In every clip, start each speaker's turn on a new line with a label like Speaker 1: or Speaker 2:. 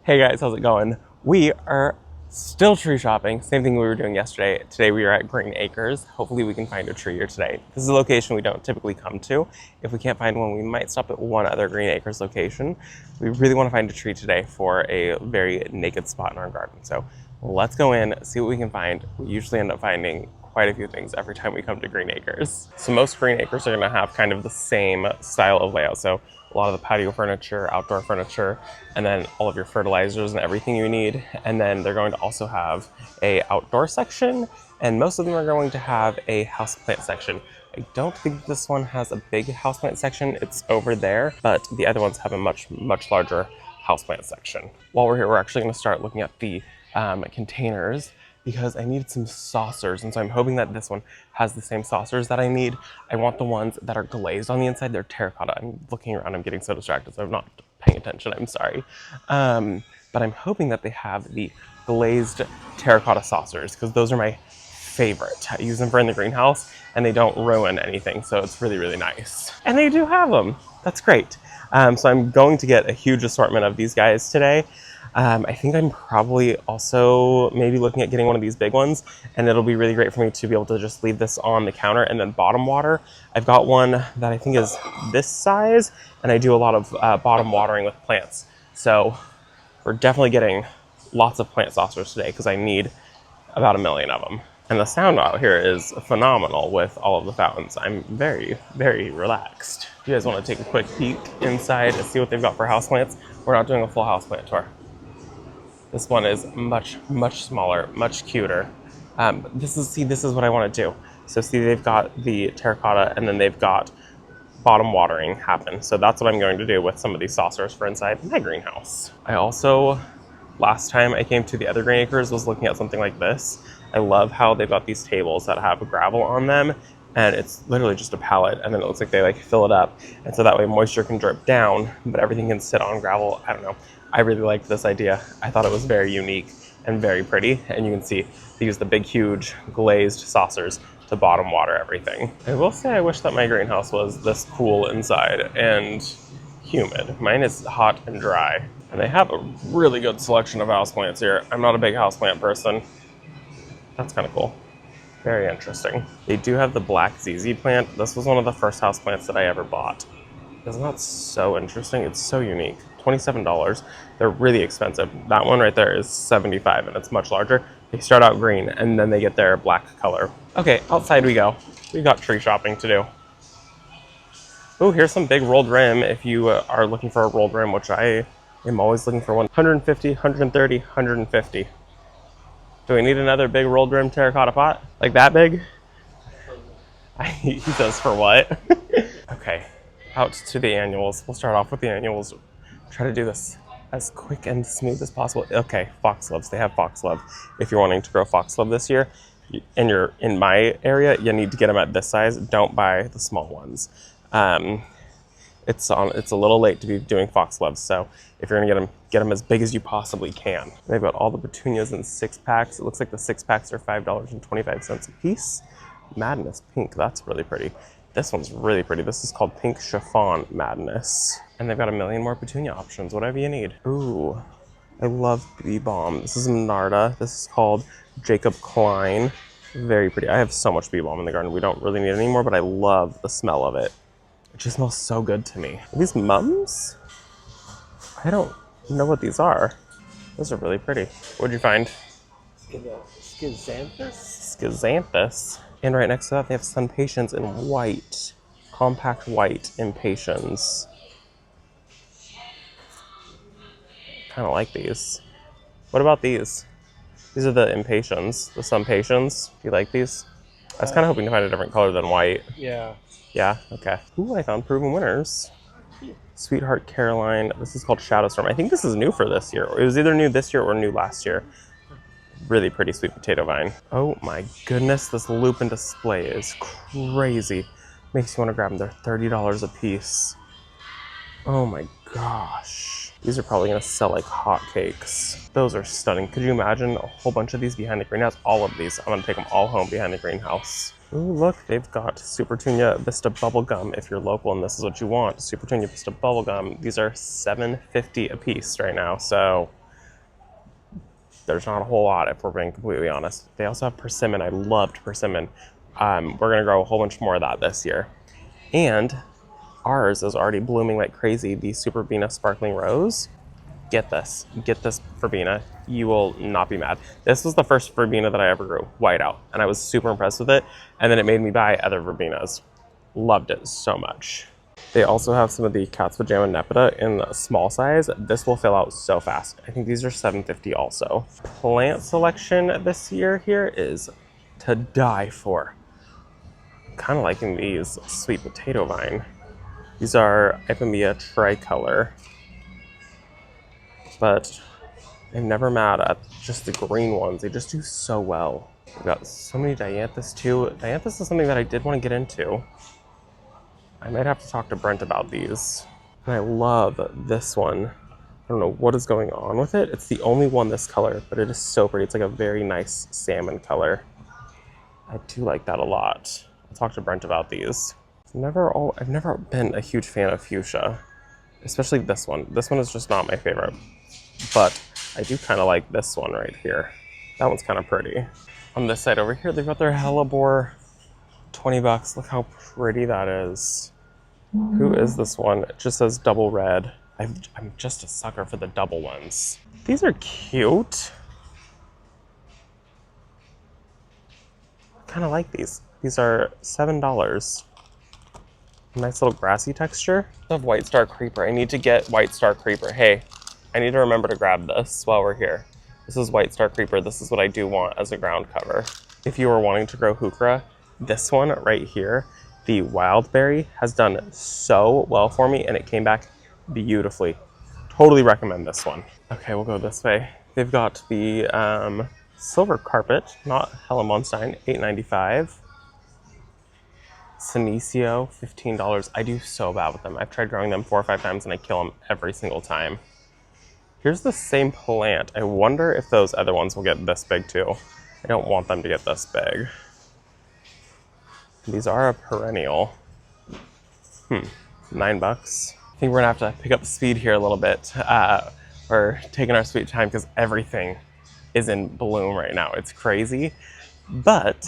Speaker 1: Hey guys, how's it going? We are still tree shopping, same thing we were doing yesterday. Today we are at Green Acres. Hopefully we can find a tree here today. This is a location we don't typically come to. If we can't find one, we might stop at one other Green Acres location. We really want to find a tree today for a very naked spot in our garden. So let's go in, see what we can find. We usually end up finding quite a few things every time we come to Green Acres. So most Green Acres are going to have kind of the same style of layout. So a lot of the patio furniture, outdoor furniture, and then all of your fertilizers and everything you need. And then they're going to also have a outdoor section, and most of them are going to have a houseplant section. I don't think this one has a big houseplant section. It's over there, but the other ones have a much larger houseplant section. While we're here, we're actually going to start looking at the containers, because I needed some saucers, and so I'm hoping that this one has the same saucers that I need. I want the ones that are glazed on the inside. They're terracotta. I'm looking around, I'm getting so distracted, so I'm not paying attention, I'm sorry. But I'm hoping that they have the glazed terracotta saucers, because those are my favorite. I use them for in the greenhouse, and they don't ruin anything, so it's really nice. And they do have them. That's great. So I'm going to get a huge assortment of these guys today. I think I'm probably also maybe looking at getting one of these big ones, and it'll be really great for me to be able to just leave this on the counter and then bottom water. I've got one that I think is this size, and I do a lot of bottom watering with plants. So we're definitely getting lots of plant saucers today, because I need about 1 million of them. And the sound out here is phenomenal with all of the fountains. I'm very relaxed. If you guys want to take a quick peek inside and see what they've got for houseplants, we're not doing a full houseplant tour. This one is much smaller, much cuter. This is what I want to do. So see, they've got the terracotta, and then they've got bottom watering happen. So that's what I'm going to do with some of these saucers for inside my greenhouse. I also, last time I came to the other Green Acres, was looking at something like this. I love how they've got these tables that have gravel on them, and it's literally just a pallet, and then it looks like they fill it up, and so that way moisture can drip down, but everything can sit on gravel. I don't know. I really liked this idea. I thought it was very unique and very pretty, and you can see they use the big, huge glazed saucers to bottom water everything. I will say I wish that my greenhouse was this cool inside and humid. Mine is hot and dry, and they have a really good selection of houseplants here. I'm not a big houseplant person. That's kind of cool. Very interesting. They do have the black ZZ plant. This was one of the first houseplants that I ever bought. Isn't that so interesting? It's so unique. $27. They're really expensive. That one right there is $75, and it's much larger. They start out green, and then they get their black color. Okay, outside we go. We've got tree shopping to do. Oh, here's some big rolled rim if you are looking for a rolled rim, which I am always looking for one. 150, 130, 150. Do we need another big rolled rim terracotta pot? Like that big? He says for what? Okay, out to the annuals. We'll start off with the annuals. Try to do this as quick and smooth as possible. Okay, foxgloves. They have foxglove. If you're wanting to grow foxglove this year, and you're in my area, you need to get them at this size. Don't buy the small ones. It's a little late to be doing foxgloves, so if you're gonna get them as big as you possibly can. They've got all the petunias in 6-packs. It looks like the 6-packs are $5.25 a piece. Madness pink, that's really pretty. This one's really pretty. This is called Pink Chiffon Madness. And they've got 1 million more petunia options, whatever you need. Ooh, I love bee balm. This is Monarda. This is called Jacob Klein. Very pretty. I have so much bee balm in the garden. We don't really need any more, but I love the smell of it. It just smells so good to me. Are these mums? I don't know what these are. Those are really pretty. What'd you find?
Speaker 2: Schizanthus?
Speaker 1: Schizanthus. And right next to that, they have Sun Patience in white. Compact white Impatiens. Kind of like these. What about these? These are the Impatiens, the Sun Patience. Do you like these? I was kind of hoping to find a different color than white.
Speaker 2: Yeah.
Speaker 1: Yeah? Okay. Ooh, I found proven winners. Sweetheart Caroline. This is called Shadow Storm. I think this is new for this year. It was either new this year or new last year. Really pretty sweet potato vine. Oh my goodness, this lupin display is crazy. Makes you want to grab them. They're $30 a piece. Oh my gosh. These are probably gonna sell like hotcakes. Those are stunning. Could you imagine a whole bunch of these behind the greenhouse? All of these. I'm gonna take them all home behind the greenhouse. Ooh, look, they've got Supertunia Vista Bubblegum if you're local and this is what you want. Supertunia Vista Bubblegum. These are $7.50 a piece right now, so there's not a whole lot if we're being completely honest. They also have persimmon. I loved persimmon. We're gonna grow a whole bunch more of that this year. And ours is already blooming like crazy, the Superbena Sparkling Rose. Get this verbena. You will not be mad. This was the first verbena that I ever grew, white out, and I was super impressed with it. And then it made me buy other verbenas. Loved it so much. They also have some of the Cat's Pajama Nepeta in the small size. This will fill out so fast. I think these are $7.50 also. Plant selection this year here is to die for. I'm kind of liking these sweet potato vine. These are Ipomea tricolor. But I'm never mad at just the green ones. They just do so well. We've got so many dianthus too. Dianthus is something that I did want to get into. I might have to talk to Brent about these. And I love this one. I don't know what is going on with it. It's the only one this color, but it is so pretty. It's like a very nice salmon color. I do like that a lot. I'll talk to Brent about these. I've never been a huge fan of fuchsia, especially this one. This one is just not my favorite. But I do kind of like this one right here. That one's kind of pretty. On this side over here, they've got their hellebore, 20 bucks. Look how pretty that is. Who is this one? It just says double red. I'm just a sucker for the double ones. These are cute. I kind of like these. These are $7. Nice little grassy texture. I have White Star Creeper. I need to get White Star Creeper. Hey, I need to remember to grab this while we're here. This is White Star Creeper. This is what I do want as a ground cover. If you are wanting to grow heuchera, this one right here, the Wildberry, has done so well for me and it came back beautifully. Totally recommend this one. Okay, we'll go this way. They've got the Silver Carpet, not Hella Monstein, $8.95. Senecio, $15. I do so bad with them. I've tried growing them 4 or 5 times and I kill them every single time. Here's the same plant. I wonder if those other ones will get this big too. I don't want them to get this big. These are a perennial. $9. I think we're gonna have to pick up speed here a little bit. We're taking our sweet time because everything is in bloom right now. It's crazy, but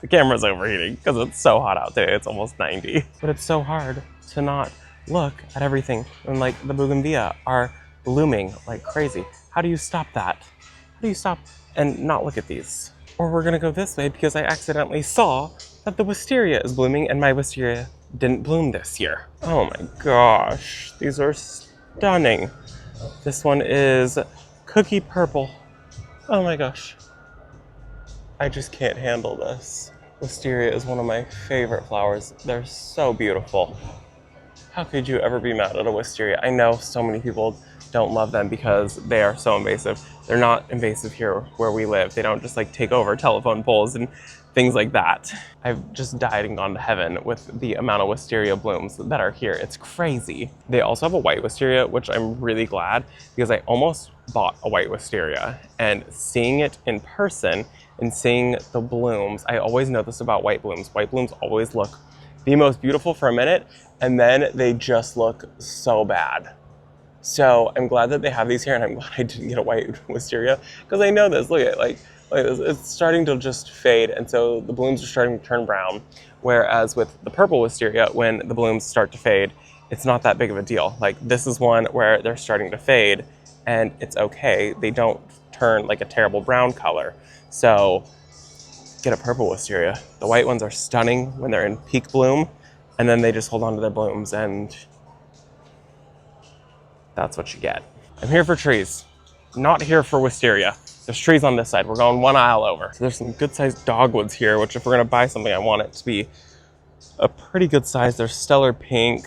Speaker 1: the camera's overheating because it's so hot out today. It's almost 90. But it's so hard to not look at everything when like the bougainvillea are blooming like crazy. How do you stop that? How do you stop and not look at these? Or we're gonna go this way because I accidentally saw that the wisteria is blooming and my wisteria didn't bloom this year. Oh my gosh, these are stunning. This one is cookie purple. Oh my gosh. I just can't handle this. Wisteria is one of my favorite flowers. They're so beautiful. How could you ever be mad at a wisteria? I know so many people don't love them because they are so invasive. They're not invasive here where we live. They don't just like take over telephone poles and things like that. I've just died and gone to heaven with the amount of wisteria blooms that are here. It's crazy. They also have a white wisteria, which I'm really glad because I almost bought a white wisteria, and seeing it in person and seeing the blooms, I always know this about white blooms. White blooms always look the most beautiful for a minute and then they just look so bad. So I'm glad that they have these here, and I'm glad I didn't get a white wisteria because I know this. Look at it, like this, it's starting to just fade, and so the blooms are starting to turn brown. Whereas with the purple wisteria, when the blooms start to fade, it's not that big of a deal. Like this is one where they're starting to fade, and it's okay. They don't turn like a terrible brown color. So get a purple wisteria. The white ones are stunning when they're in peak bloom, and then they just hold on to their blooms, and that's what you get. I'm here for trees, not here for wisteria. There's trees on this side. We're going one aisle over. So there's some good sized dogwoods here, which if we're gonna buy something, I want it to be a pretty good size. There's stellar pink,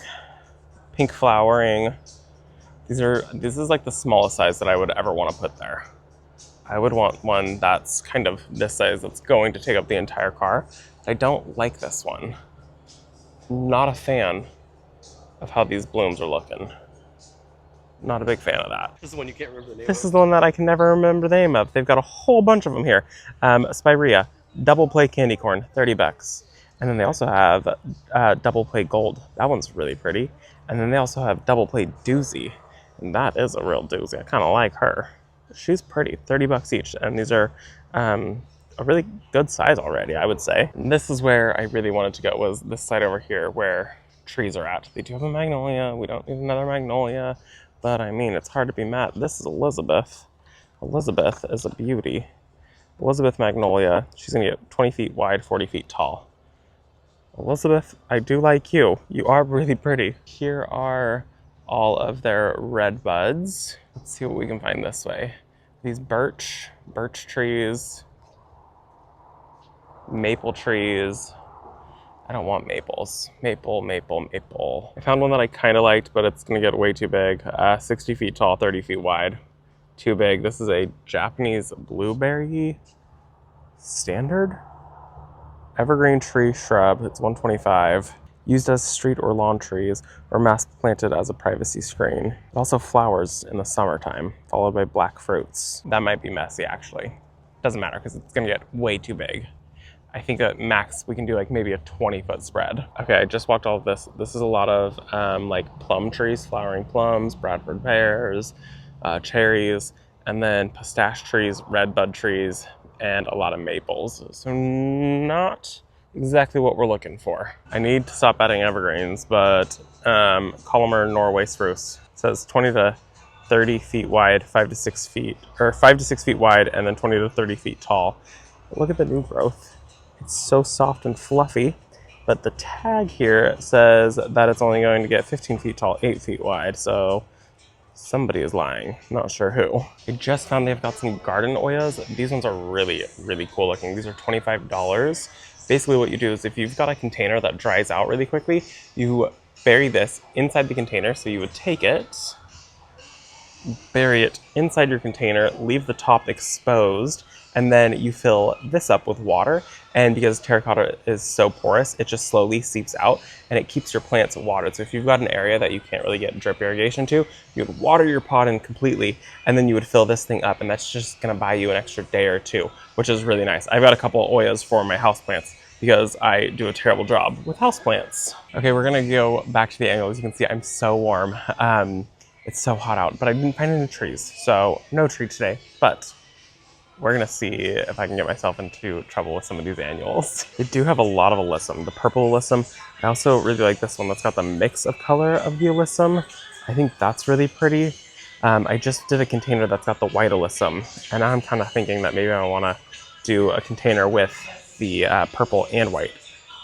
Speaker 1: pink flowering. This is like the smallest size that I would ever want to put there. I would want one that's kind of this size that's going to take up the entire car. I don't like this one. Not a fan of how these blooms are looking. Not a big fan of that.
Speaker 2: This is the one you can't remember the name of?
Speaker 1: This is the one that I can never remember the name of. They've got a whole bunch of them here. Spirea, double play candy corn, 30 bucks. And then they also have double play gold. That one's really pretty. And then they also have double play doozy. And that is a real doozy. I kind of like her. She's pretty, 30 bucks each. And these are a really good size already, I would say. And this is where I really wanted to go, was this side over here where trees are at. They do have a magnolia. We don't need another magnolia, but I mean, it's hard to be mad. This is Elizabeth. Elizabeth is a beauty. Elizabeth magnolia. She's gonna get 20 feet wide, 40 feet tall. Elizabeth, I do like you. You are really pretty. Here are all of their red buds. Let's see what we can find this way. These birch trees, maple trees. I don't want maples. Maple, maple, maple. I found one that I kind of liked, but it's gonna get way too big. 60 feet tall, 30 feet wide. Too big. This is a Japanese blueberry standard evergreen tree shrub. It's 125. Used as street or lawn trees, or mass planted as a privacy screen. It also flowers in the summertime, followed by black fruits. That might be messy, actually. Doesn't matter, because it's gonna get way too big. I think at max, we can do like maybe a 20-foot spread. Okay, I just walked all of this. This is a lot of like plum trees, flowering plums, Bradford pears, cherries, and then pistache trees, red bud trees, and a lot of maples. So not exactly what we're looking for. I need to stop adding evergreens, but Columnar Norway spruce. It says 20 to 30 feet wide, 5 to 6 feet, or 5 to 6 feet wide, and then 20 to 30 feet tall. Look at the new growth. It's so soft and fluffy, but the tag here says that it's only going to get 15 feet tall, 8 feet wide, so somebody is lying. Not sure who. I just found they've got some garden oyas. These ones are really, really cool looking. These are $25. Basically what you do is if you've got a container that dries out really quickly, you bury this inside the container. So you would take it, bury it inside your container, leave the top exposed, and then you fill this up with water. And because terracotta is so porous, it just slowly seeps out and it keeps your plants watered. So if you've got an area that you can't really get drip irrigation to, you would water your pot in completely, and then you would fill this thing up, and that's just gonna buy you an extra day or two, which is really nice. I've got a couple of oyas for my houseplants because I do a terrible job with houseplants. Okay, we're gonna go back to the angle. As you can see, I'm so warm. It's so hot out, but I didn't find any trees, so no tree today, but we're gonna see if I can get myself into trouble with some of these annuals. They do have a lot of alyssum, the purple alyssum. I also really like this one that's got the mix of color of the alyssum. I think that's really pretty. I just did a container that's got the white alyssum, and I'm kind of thinking that maybe I wanna do a container with the purple and white.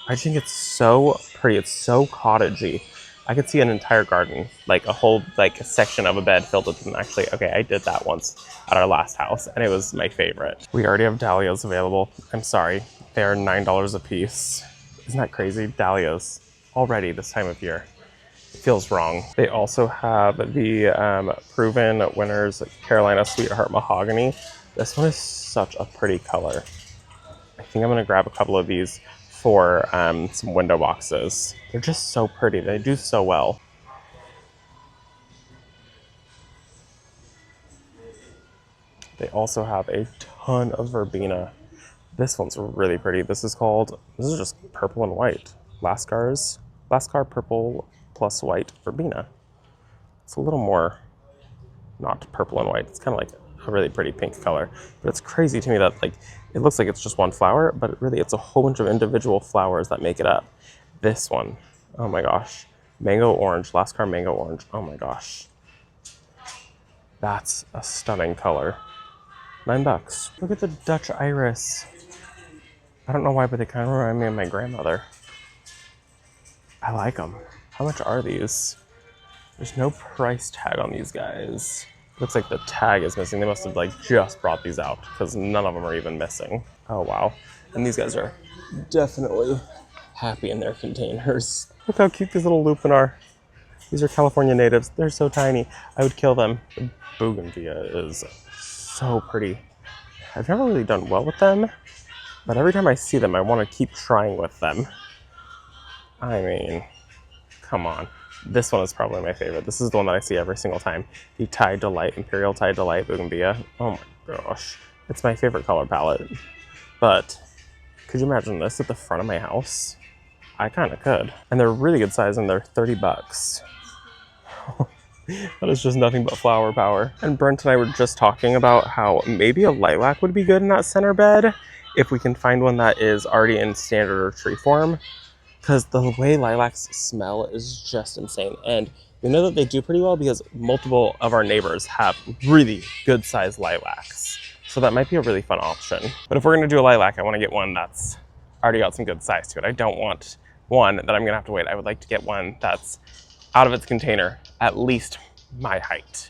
Speaker 1: I think it's so pretty, it's so cottagey. I could see an entire garden, like a whole like a section of a bed filled with them. Actually, okay, I did that once at our last house, and it was my favorite. We already have dahlias available. I'm sorry, they are $9 a piece. Isn't that crazy? Dahlias already this time of year. It feels wrong. They also have the Proven Winners Carolina Sweetheart Mahogany. This one is such a pretty color. I think I'm gonna grab a couple of these for some window boxes. They're just so pretty. They do so well. They also have a ton of verbena. This one's really pretty. This is just purple and white. Lascar purple plus white verbena. It's a little more not purple and white. It's kind of like a really pretty pink color, but it's crazy to me that like it looks like it's just one flower, but really it's a whole bunch of individual flowers that make it up. This one, oh my gosh, mango orange, Lascar mango orange. Oh my gosh, that's a stunning color. $9. Look at the Dutch iris. I don't know why, but they kind of remind me of my grandmother. I like them. How much are these? There's no price tag on these guys. Looks like the tag is missing. They must have like just brought these out because none of them are even missing. Oh wow. And these guys are definitely happy in their containers. Look how cute these little lupin are. These are California natives. They're so tiny. I would kill them. The bougainvillea is so pretty. I've never really done well with them, but every time I see them, I want to keep trying with them. I mean, come on. This one is probably my favorite. This is the one that I see every single time. The Tide Delight, Imperial Tide Delight Bougainvillea. Oh my gosh. It's my favorite color palette. But could you imagine this at the front of my house? I kind of could. And they're really good size and they're $30. That is just nothing but flower power. And Brent and I were just talking about how maybe a lilac would be good in that center bed if we can find one that is already in standard or tree form. Because the way lilacs smell is just insane. And we know that they do pretty well because multiple of our neighbors have really good sized lilacs. So that might be a really fun option. But if we're gonna do a lilac, I wanna get one that's already got some good size to it. I don't want one that I'm gonna have to wait. I would like to get one that's out of its container, at least my height.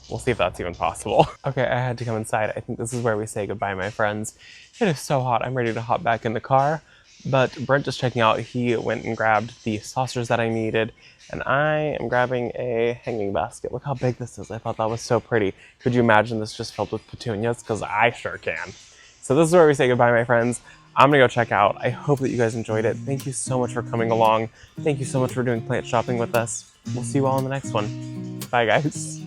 Speaker 1: We'll see if that's even possible. Okay, I had to come inside. I think this is where we say goodbye, my friends. It is so hot. I'm ready to hop back in the car. But Brent is checking out. He went and grabbed the saucers that I needed, and I am grabbing a hanging basket. Look how big this is. I thought that was so pretty. Could you imagine this just filled with petunias? Because I sure can. So this is where we say goodbye, my friends. I'm gonna go check out. I hope that you guys enjoyed it. Thank you so much for coming along. Thank you so much for doing plant shopping with us. We'll see you all in the next one. Bye, guys.